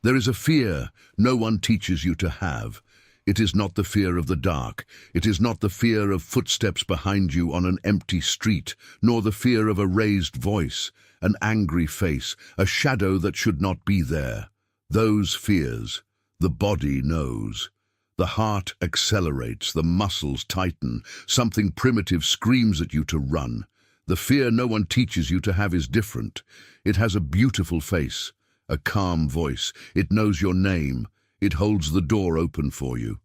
There is a fear no one teaches you to have. It is not the fear of the dark. It is not the fear of footsteps behind you on an empty street, nor the fear of a raised voice, an angry face, a shadow that should not be there. Those fears, the body knows. The heart accelerates, the muscles tighten, something primitive screams at you to run. The fear no one teaches you to have is different. It has a beautiful face, a calm voice. It knows your name. It holds the door open for you.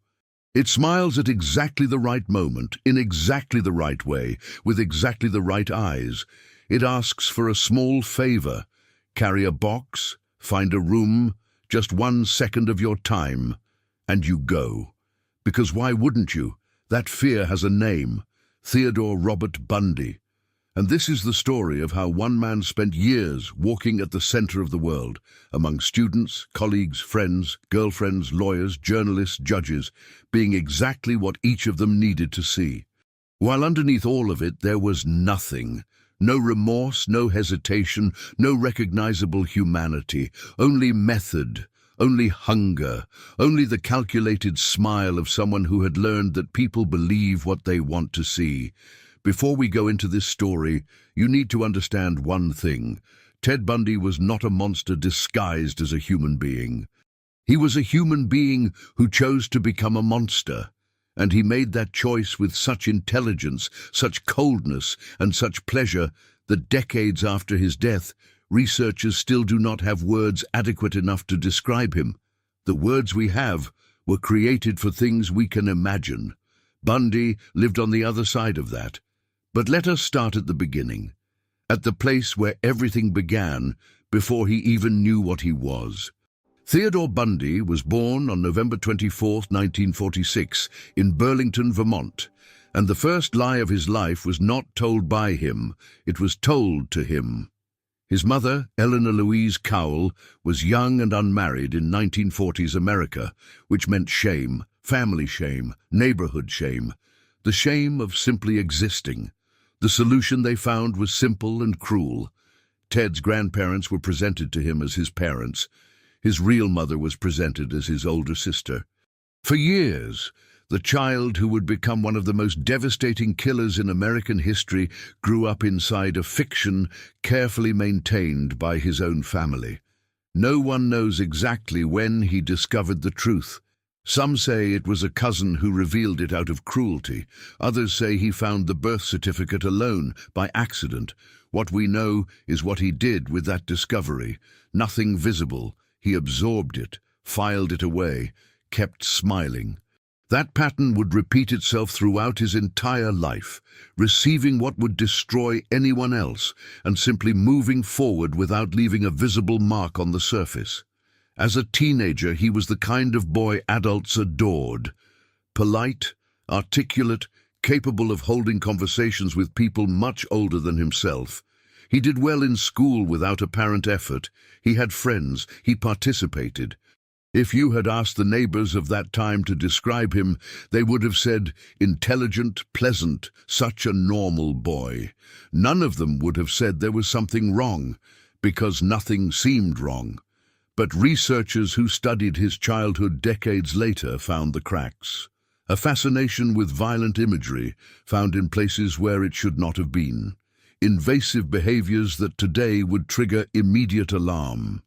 It smiles at exactly the right moment, in exactly the right way, with exactly the right eyes. It asks for a small favor. Carry a box, find a room, just 1 second of your time, and you go. Because why wouldn't you? That fear has a name, Theodore Robert Bundy. And this is the story of how one man spent years walking at the center of the world, among students, colleagues, friends, girlfriends, lawyers, journalists, judges, being exactly what each of them needed to see. While underneath all of it, there was nothing. No remorse, no hesitation, no recognizable humanity, only method, only hunger, only the calculated smile of someone who had learned that people believe what they want to see. Before we go into this story, you need to understand one thing. Ted Bundy was not a monster disguised as a human being. He was a human being who chose to become a monster. And he made that choice with such intelligence, such coldness, and such pleasure that decades after his death, researchers still do not have words adequate enough to describe him. The words we have were created for things we can imagine. Bundy lived on the other side of that. But let us start at the beginning, at the place where everything began before he even knew what he was. Theodore Bundy was born on November 24, 1946, in Burlington, Vermont, and the first lie of his life was not told by him, it was told to him. His mother, Eleanor Louise Cowell, was young and unmarried in 1940s America, which meant shame, family shame, neighborhood shame, the shame of simply existing. The solution they found was simple and cruel. Ted's grandparents were presented to him as his parents. His real mother was presented as his older sister. For years, the child who would become one of the most devastating killers in American history grew up inside a fiction carefully maintained by his own family. No one knows exactly when he discovered the truth. Some say it was a cousin who revealed it out of cruelty. Others say he found the birth certificate alone, by accident. What we know is what he did with that discovery. Nothing visible. He absorbed it, filed it away, kept smiling. That pattern would repeat itself throughout his entire life, receiving what would destroy anyone else, and simply moving forward without leaving a visible mark on the surface. As a teenager, he was the kind of boy adults adored. Polite, articulate, capable of holding conversations with people much older than himself. He did well in school without apparent effort. He had friends. He participated. If you had asked the neighbors of that time to describe him, they would have said, intelligent, pleasant, such a normal boy. None of them would have said there was something wrong, because nothing seemed wrong. But researchers who studied his childhood decades later found the cracks. A fascination with violent imagery found in places where it should not have been. Invasive behaviors that today would trigger immediate alarm.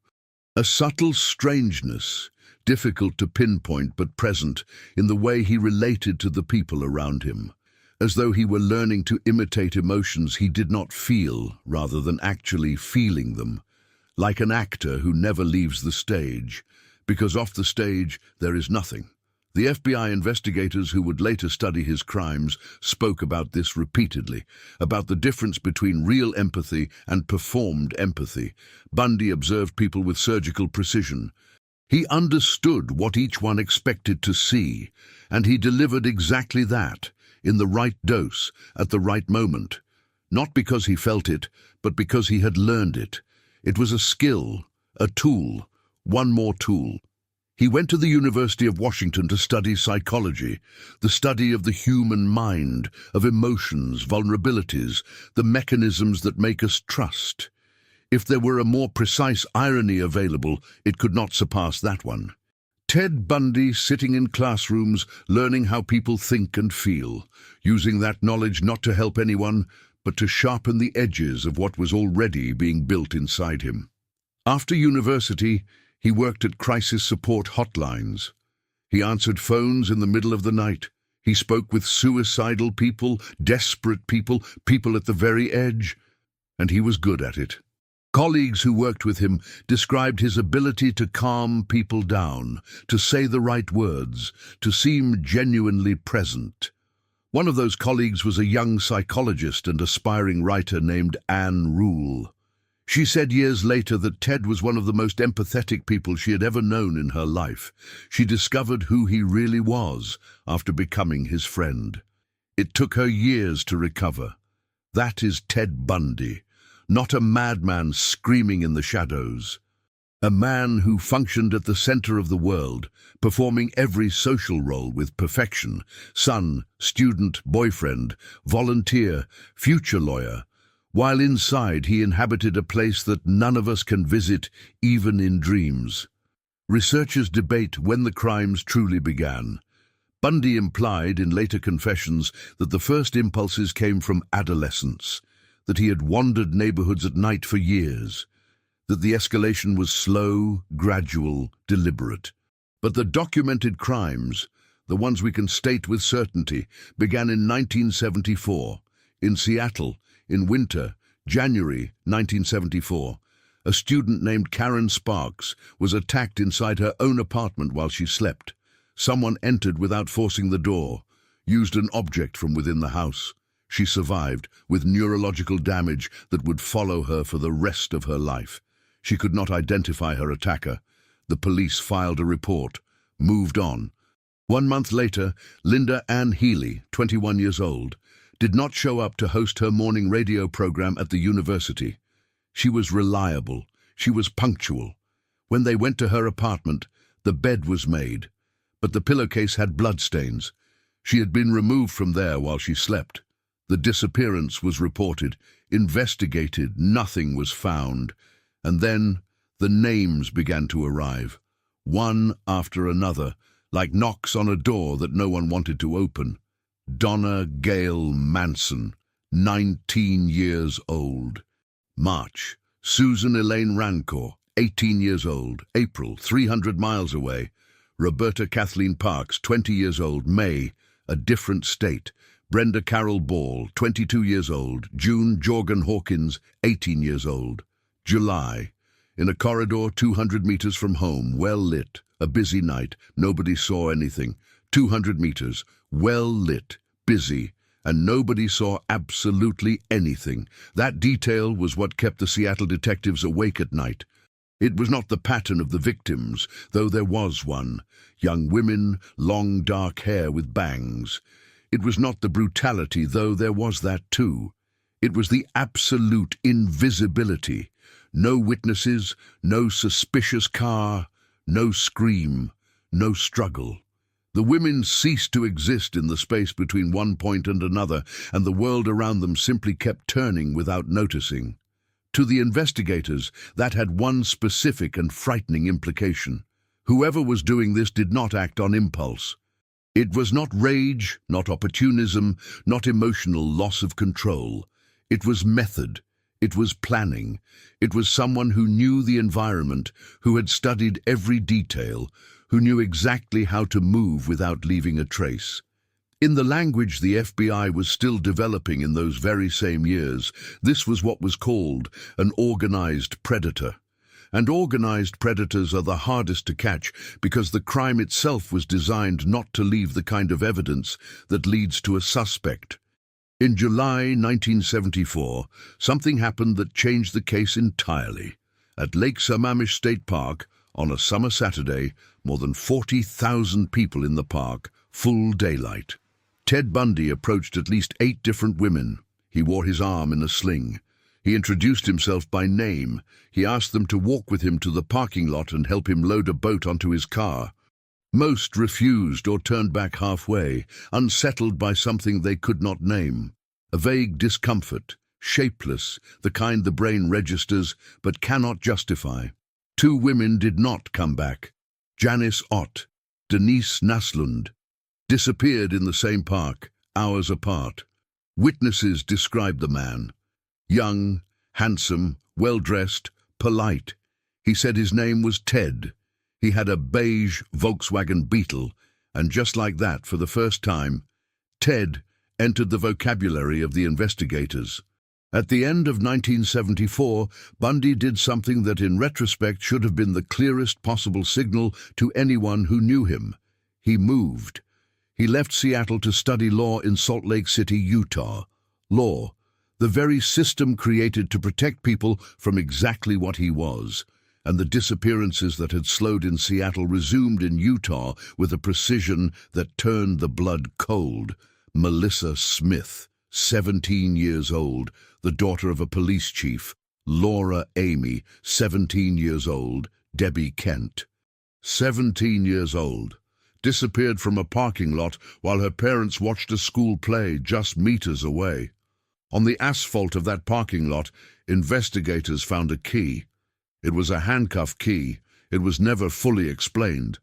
A subtle strangeness, difficult to pinpoint but present in the way he related to the people around him, as though he were learning to imitate emotions he did not feel rather than actually feeling them. Like an actor who never leaves the stage, because off the stage there is nothing. The FBI investigators who would later study his crimes spoke about this repeatedly, about the difference between real empathy and performed empathy. Bundy observed people with surgical precision. He understood what each one expected to see, and he delivered exactly that, in the right dose, at the right moment. Not because he felt it, but because he had learned it. It was a skill, a tool, one more tool. He went to the University of Washington to study psychology, the study of the human mind, of emotions, vulnerabilities, the mechanisms that make us trust. If there were a more precise irony available, it could not surpass that one. Ted Bundy sitting in classrooms, learning how people think and feel, using that knowledge not to help anyone, but to sharpen the edges of what was already being built inside him. After university, he worked at crisis support hotlines. He answered phones in the middle of the night. He spoke with suicidal people, desperate people, people at the very edge, and he was good at it. Colleagues who worked with him described his ability to calm people down, to say the right words, to seem genuinely present. One of those colleagues was a young psychologist and aspiring writer named Anne Rule. She said years later that Ted was one of the most empathetic people she had ever known in her life. She discovered who he really was after becoming his friend. It took her years to recover. That is Ted Bundy. Not a madman screaming in the shadows. A man who functioned at the center of the world, performing every social role with perfection: son, student, boyfriend, volunteer, future lawyer, while inside he inhabited a place that none of us can visit, even in dreams. Researchers debate when the crimes truly began. Bundy implied in later confessions that the first impulses came from adolescence, that he had wandered neighborhoods at night for years, that the escalation was slow, gradual, deliberate. But the documented crimes, the ones we can state with certainty, began in 1974, in Seattle, in winter, January 1974. A student named Karen Sparks was attacked inside her own apartment while she slept. Someone entered without forcing the door, used an object from within the house. She survived, with neurological damage that would follow her for the rest of her life. She could not identify her attacker. The police filed a report, moved on. 1 month later, Linda Ann Healy, 21 years old, did not show up to host her morning radio program at the university. She was reliable. She was punctual. When they went to her apartment, the bed was made, but the pillowcase had bloodstains. She had been removed from there while she slept. The disappearance was reported, investigated, nothing was found. And then the names began to arrive, one after another, like knocks on a door that no one wanted to open. Donna Gail Manson, 19 years old. March, Susan Elaine Rancourt, 18 years old. April, 300 miles away. Roberta Kathleen Parks, 20 years old. May, a different state. Brenda Carol Ball, 22 years old. June Jorgen Hawkins, 18 years old. July, in a corridor 200 meters from home, well lit, a busy night, nobody saw anything. 200 meters, well lit, busy, and nobody saw absolutely anything. That detail was what kept the Seattle detectives awake at night. It was not the pattern of the victims, though there was one. Young women, long dark hair with bangs. It was not the brutality, though there was that too. It was the absolute invisibility. No witnesses, no suspicious car, no scream, no struggle. The women ceased to exist in the space between one point and another, and the world around them simply kept turning without noticing. To the investigators, that had one specific and frightening implication. Whoever was doing this did not act on impulse. It was not rage, not opportunism, not emotional loss of control. It was method. It was planning. It was someone who knew the environment, who had studied every detail, who knew exactly how to move without leaving a trace. In the language the FBI was still developing in those very same years, this was what was called an organized predator. And organized predators are the hardest to catch because the crime itself was designed not to leave the kind of evidence that leads to a suspect. In July 1974, something happened that changed the case entirely. At Lake Sammamish State Park, on a summer Saturday, more than 40,000 people in the park, full daylight. Ted Bundy approached at least 8 different women. He wore his arm in a sling. He introduced himself by name. He asked them to walk with him to the parking lot and help him load a boat onto his car. Most refused or turned back halfway, unsettled by something they could not name. A vague discomfort, shapeless, the kind the brain registers but cannot justify. Two women did not come back. Janice Ott, Denise Naslund, disappeared in the same park, hours apart. Witnesses described the man. Young, handsome, well-dressed, polite. He said his name was Ted. He had a beige Volkswagen Beetle, and just like that, for the first time, Ted entered the vocabulary of the investigators. At the end of 1974, Bundy did something that in retrospect should have been the clearest possible signal to anyone who knew him. He moved. He left Seattle to study law in Salt Lake City, Utah. Law, the very system created to protect people from exactly what he was. And the disappearances that had slowed in Seattle resumed in Utah with a precision that turned the blood cold. Melissa Smith, 17 years old, the daughter of a police chief. Laura Amy, 17 years old. Debbie Kent, 17 years old, disappeared from a parking lot while her parents watched a school play just meters away. On the asphalt of that parking lot, investigators found a key. It was a handcuff key. It was never fully explained.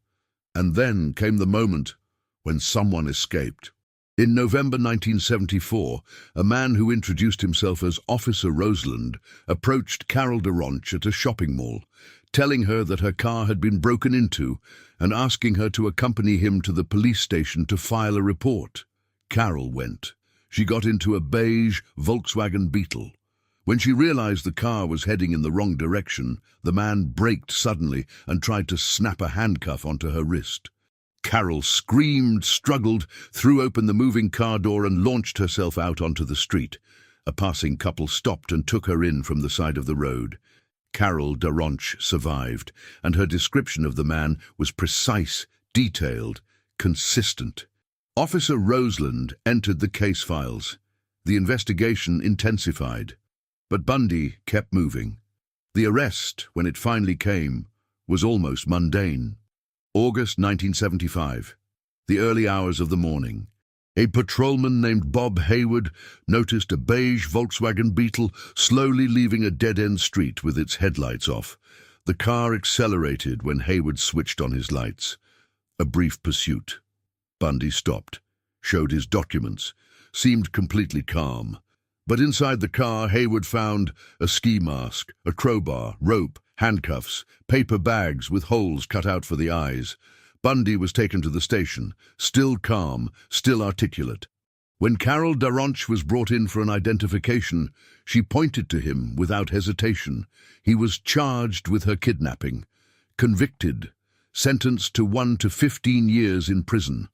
And then came the moment when someone escaped. In November 1974, a man who introduced himself as Officer Roseland approached Carol DeRonch at a shopping mall, telling her that her car had been broken into and asking her to accompany him to the police station to file a report. Carol went. She got into a beige Volkswagen Beetle. When she realized the car was heading in the wrong direction, the man braked suddenly and tried to snap a handcuff onto her wrist. Carol screamed, struggled, threw open the moving car door and launched herself out onto the street. A passing couple stopped and took her in from the side of the road. Carol DeRonch survived, and her description of the man was precise, detailed, consistent. Officer Roseland entered the case files. The investigation intensified. But Bundy kept moving. The arrest, when it finally came, was almost mundane. August 1975, the early hours of the morning. A patrolman named Bob Hayward noticed a beige Volkswagen Beetle slowly leaving a dead-end street with its headlights off. The car accelerated when Hayward switched on his lights. A brief pursuit. Bundy stopped, showed his documents, seemed completely calm. But inside the car, Hayward found a ski mask, a crowbar, rope, handcuffs, paper bags with holes cut out for the eyes. Bundy was taken to the station, still calm, still articulate. When Carol DeRonch was brought in for an identification, she pointed to him without hesitation. He was charged with her kidnapping, convicted, sentenced to 1 to 15 years in prison.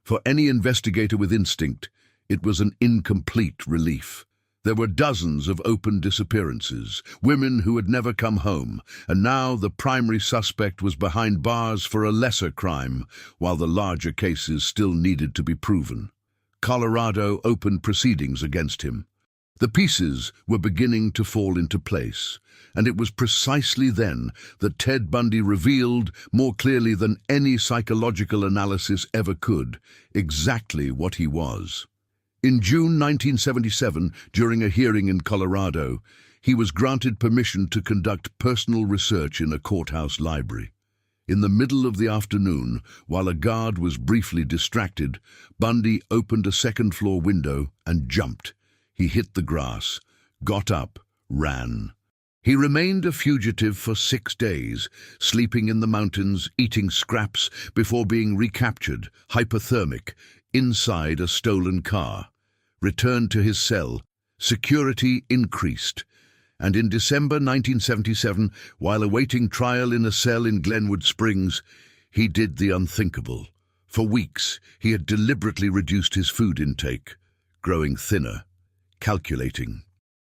For any investigator with instinct, it was an incomplete relief. There were dozens of open disappearances, women who had never come home, and now the primary suspect was behind bars for a lesser crime, while the larger cases still needed to be proven. Colorado opened proceedings against him. The pieces were beginning to fall into place, and it was precisely then that Ted Bundy revealed, more clearly than any psychological analysis ever could, exactly what he was. In June 1977, during a hearing in Colorado, he was granted permission to conduct personal research in a courthouse library. In the middle of the afternoon, while a guard was briefly distracted, Bundy opened a second-floor window and jumped. He hit the grass, got up, ran. He remained a fugitive for 6 days, sleeping in the mountains, eating scraps, before being recaptured, hypothermic, inside a stolen car. Returned to his cell. Security increased. And in December 1977, while awaiting trial in a cell in Glenwood Springs, he did the unthinkable. For weeks, he had deliberately reduced his food intake, growing thinner, calculating.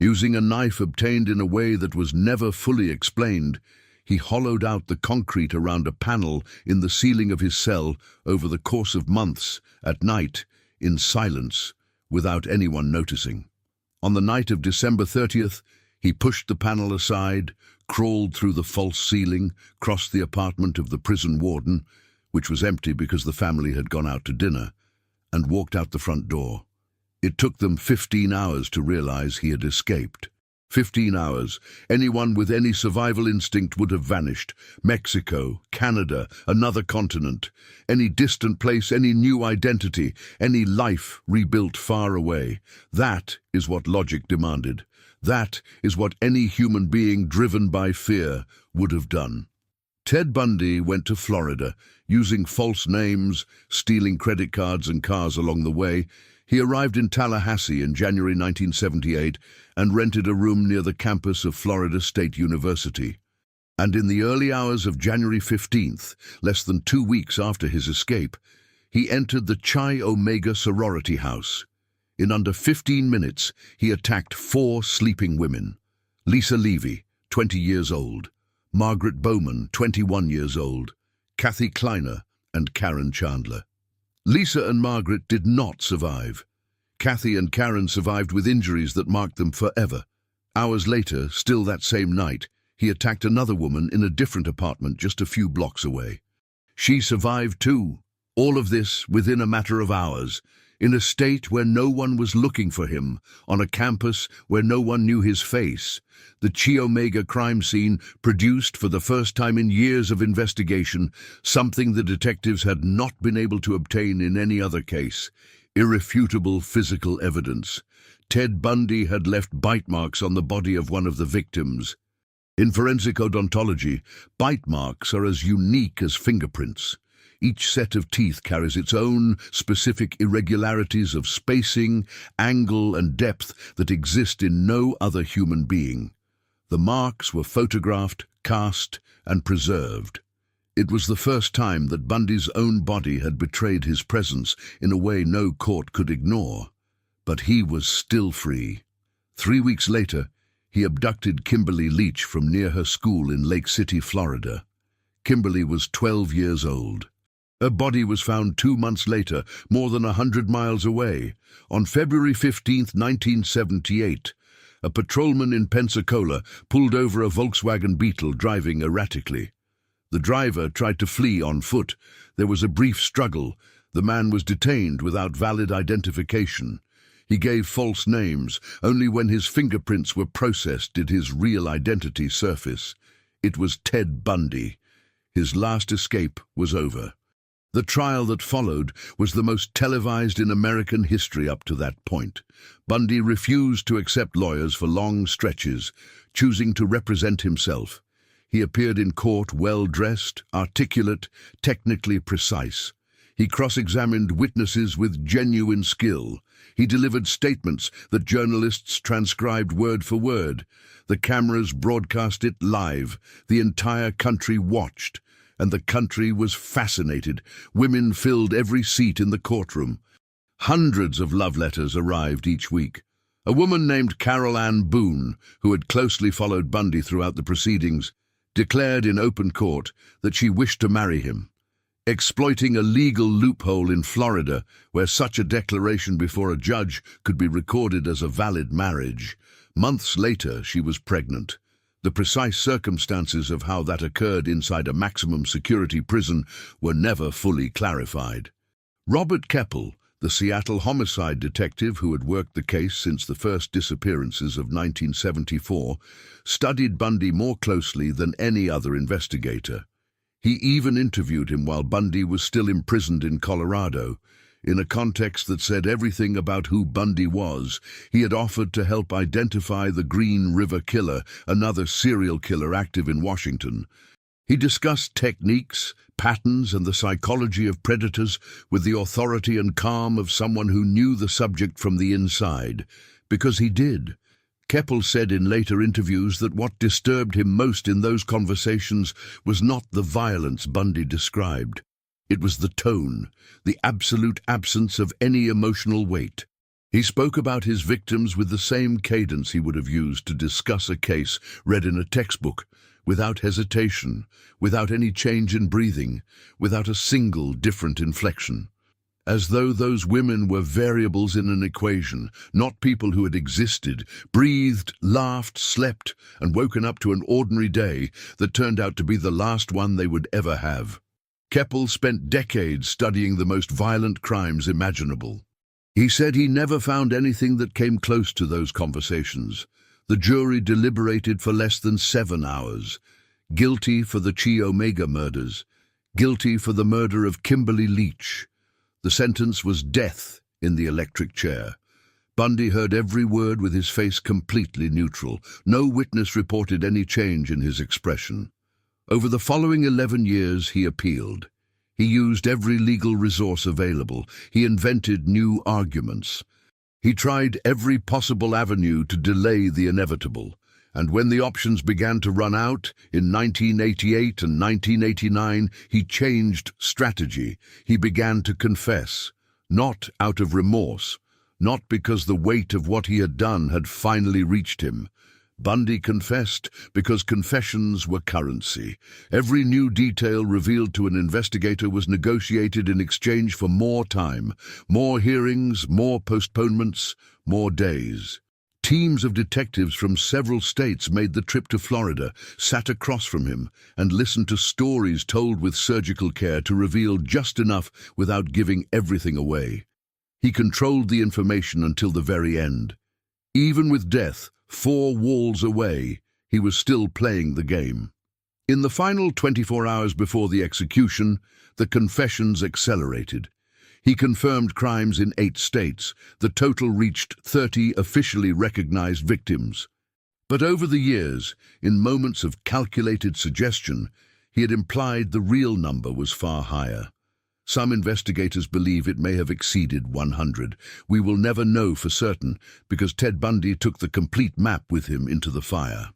Using a knife obtained in a way that was never fully explained, he hollowed out the concrete around a panel in the ceiling of his cell over the course of months, at night, in silence, without anyone noticing. On the night of December 30th, he pushed the panel aside, crawled through the false ceiling, crossed the apartment of the prison warden, which was empty because the family had gone out to dinner, and walked out the front door. It took them 15 hours to realize he had escaped. 15 hours. Anyone with any survival instinct would have vanished. Mexico, Canada, another continent. Any distant place, any new identity, any life rebuilt far away. That is what logic demanded. That is what any human being driven by fear would have done. Ted Bundy went to Florida, using false names, stealing credit cards and cars along the way. He arrived in Tallahassee in January 1978 and rented a room near the campus of Florida State University. And in the early hours of January 15th, less than 2 weeks after his escape, he entered the Chi Omega sorority house. In under 15 minutes, he attacked 4 sleeping women: Lisa Levy, 20 years old, Margaret Bowman, 21 years old, Kathy Kleiner, and Karen Chandler. Lisa and Margaret did not survive. Kathy and Karen survived with injuries that marked them forever. Hours later, still that same night, he attacked another woman in a different apartment just a few blocks away. She survived too. All of this within a matter of hours, in a state where no one was looking for him, on a campus where no one knew his face. The Chi Omega crime scene produced, for the first time in years of investigation, something the detectives had not been able to obtain in any other case: irrefutable physical evidence. Ted Bundy had left bite marks on the body of one of the victims. In forensic odontology, bite marks are as unique as fingerprints. Each set of teeth carries its own specific irregularities of spacing, angle, and depth that exist in no other human being. The marks were photographed, cast, and preserved. It was the first time that Bundy's own body had betrayed his presence in a way no court could ignore. But he was still free. 3 weeks later, he abducted Kimberly Leach from near her school in Lake City, Florida. Kimberly was 12 years old. Her body was found 2 months later, more than 100 miles away. On February 15, 1978, a patrolman in Pensacola pulled over a Volkswagen Beetle driving erratically. The driver tried to flee on foot. There was a brief struggle. The man was detained without valid identification. He gave false names. Only when his fingerprints were processed did his real identity surface. It was Ted Bundy. His last escape was over. The trial that followed was the most televised in American history up to that point. Bundy refused to accept lawyers for long stretches, choosing to represent himself. He appeared in court well-dressed, articulate, technically precise. He cross-examined witnesses with genuine skill. He delivered statements that journalists transcribed word for word. The cameras broadcast it live. The entire country watched. And the country was fascinated. Women filled every seat in the courtroom. Hundreds of love letters arrived each week. A woman named Carol Ann Boone, who had closely followed Bundy throughout the proceedings, declared in open court that she wished to marry him. Exploiting a legal loophole in Florida, where such a declaration before a judge could be recorded as a valid marriage, months later she was pregnant. The precise circumstances of how that occurred inside a maximum security prison were never fully clarified. Robert Keppel, the Seattle homicide detective who had worked the case since the first disappearances of 1974, studied Bundy more closely than any other investigator. He even interviewed him while Bundy was still imprisoned in Colorado. In a context that said everything about who Bundy was, he had offered to help identify the Green River Killer, another serial killer active in Washington. He discussed techniques, patterns, and the psychology of predators with the authority and calm of someone who knew the subject from the inside. Because he did. Keppel said in later interviews that what disturbed him most in those conversations was not the violence Bundy described. It was the tone, the absolute absence of any emotional weight. He spoke about his victims with the same cadence he would have used to discuss a case read in a textbook, without hesitation, without any change in breathing, without a single different inflection. As though those women were variables in an equation, not people who had existed, breathed, laughed, slept, and woken up to an ordinary day that turned out to be the last one they would ever have. Keppel spent decades studying the most violent crimes imaginable. He said he never found anything that came close to those conversations. The jury deliberated for less than 7 hours. Guilty for the Chi Omega murders. Guilty for the murder of Kimberly Leach. The sentence was death in the electric chair. Bundy heard every word with his face completely neutral. No witness reported any change in his expression. Over the following 11 years, he appealed. He used every legal resource available. He invented new arguments. He tried every possible avenue to delay the inevitable. And when the options began to run out, in 1988 and 1989, he changed strategy. He began to confess, not out of remorse, not because the weight of what he had done had finally reached him. Bundy confessed because confessions were currency. Every new detail revealed to an investigator was negotiated in exchange for more time, more hearings, more postponements, more days. Teams of detectives from several states made the trip to Florida, sat across from him, and listened to stories told with surgical care to reveal just enough without giving everything away. He controlled the information until the very end. Even with death 4 walls away, he was still playing the game. In the final 24 hours before the execution, the confessions accelerated. He confirmed crimes in 8 states. The total reached 30 officially recognized victims. But over the years, in moments of calculated suggestion, he had implied the real number was far higher. Some investigators believe it may have exceeded 100. We will never know for certain because Ted Bundy took the complete map with him into the fire.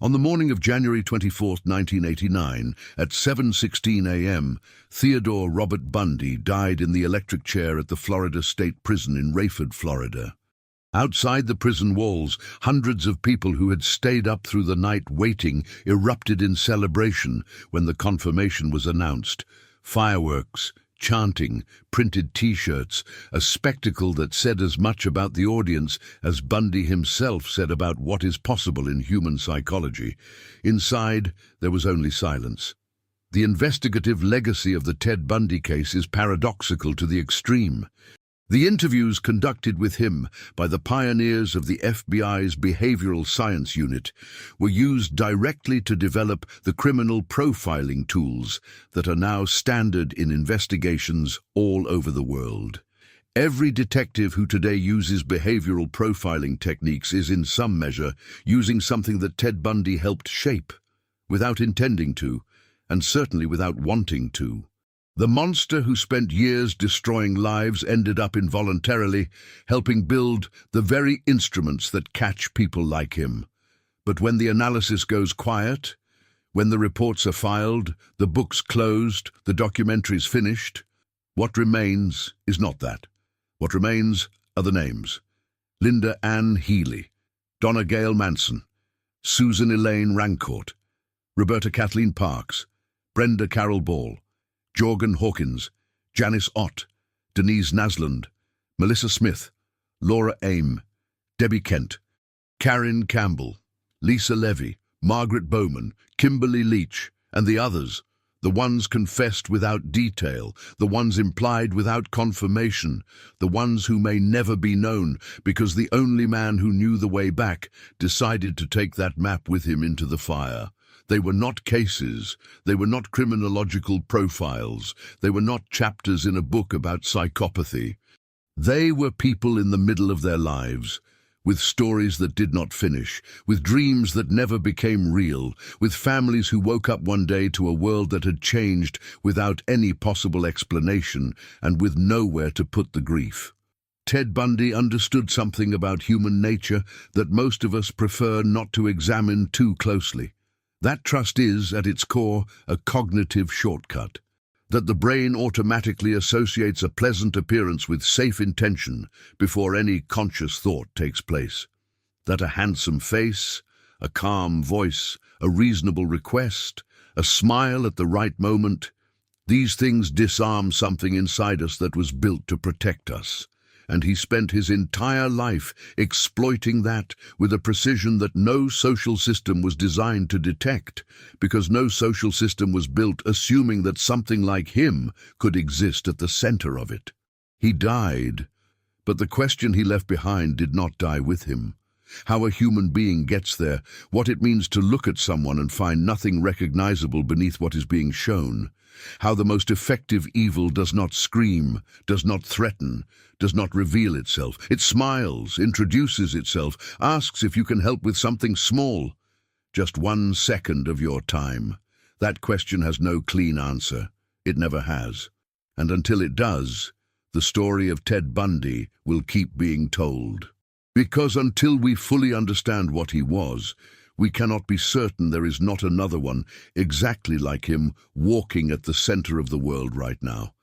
On the morning of January 24, 1989, at 7:16 a.m., Theodore Robert Bundy died in the electric chair at the Florida State Prison in Rayford, Florida. Outside the prison walls, hundreds of people who had stayed up through the night waiting erupted in celebration when the confirmation was announced. Fireworks, chanting, printed T-shirts, a spectacle that said as much about the audience as Bundy himself said about what is possible in human psychology. Inside, there was only silence. The investigative legacy of the Ted Bundy case is paradoxical to the extreme. The interviews conducted with him by the pioneers of the FBI's Behavioral Science Unit were used directly to develop the criminal profiling tools that are now standard in investigations all over the world. Every detective who today uses behavioral profiling techniques is in some measure using something that Ted Bundy helped shape, without intending to, and certainly without wanting to. The monster who spent years destroying lives ended up involuntarily helping build the very instruments that catch people like him. But when the analysis goes quiet, when the reports are filed, the books closed, the documentaries finished, what remains is not that. What remains are the names. Linda Ann Healy, Donna Gail Manson, Susan Elaine Rancourt, Roberta Kathleen Parks, Brenda Carroll Ball, Jorgen Hawkins, Janice Ott, Denise Nasland, Melissa Smith, Laura Aim, Debbie Kent, Karen Campbell, Lisa Levy, Margaret Bowman, Kimberly Leach, and the others, the ones confessed without detail, the ones implied without confirmation, the ones who may never be known because the only man who knew the way back decided to take that map with him into the fire. They were not cases, they were not criminological profiles, they were not chapters in a book about psychopathy. They were people in the middle of their lives, with stories that did not finish, with dreams that never became real, with families who woke up one day to a world that had changed without any possible explanation and with nowhere to put the grief. Ted Bundy understood something about human nature that most of us prefer not to examine too closely. That trust is, at its core, a cognitive shortcut. That the brain automatically associates a pleasant appearance with safe intention before any conscious thought takes place. That a handsome face, a calm voice, a reasonable request, a smile at the right moment, these things disarm something inside us that was built to protect us. And he spent his entire life exploiting that with a precision that no social system was designed to detect, because no social system was built assuming that something like him could exist at the center of it. He died, But the question he left behind did not die with him. How a human being gets there, what it means to look at someone and find nothing recognizable beneath what is being shown. How the most effective evil does not scream, does not threaten, does not reveal itself. It smiles, introduces itself, asks if you can help with something small. Just 1 second of your time. That question has no clean answer. It never has. And until it does, the story of Ted Bundy will keep being told. Because until we fully understand what he was, we cannot be certain there is not another one exactly like him walking at the center of the world right now,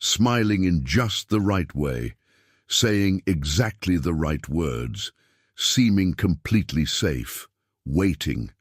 smiling in just the right way, saying exactly the right words, seeming completely safe, waiting,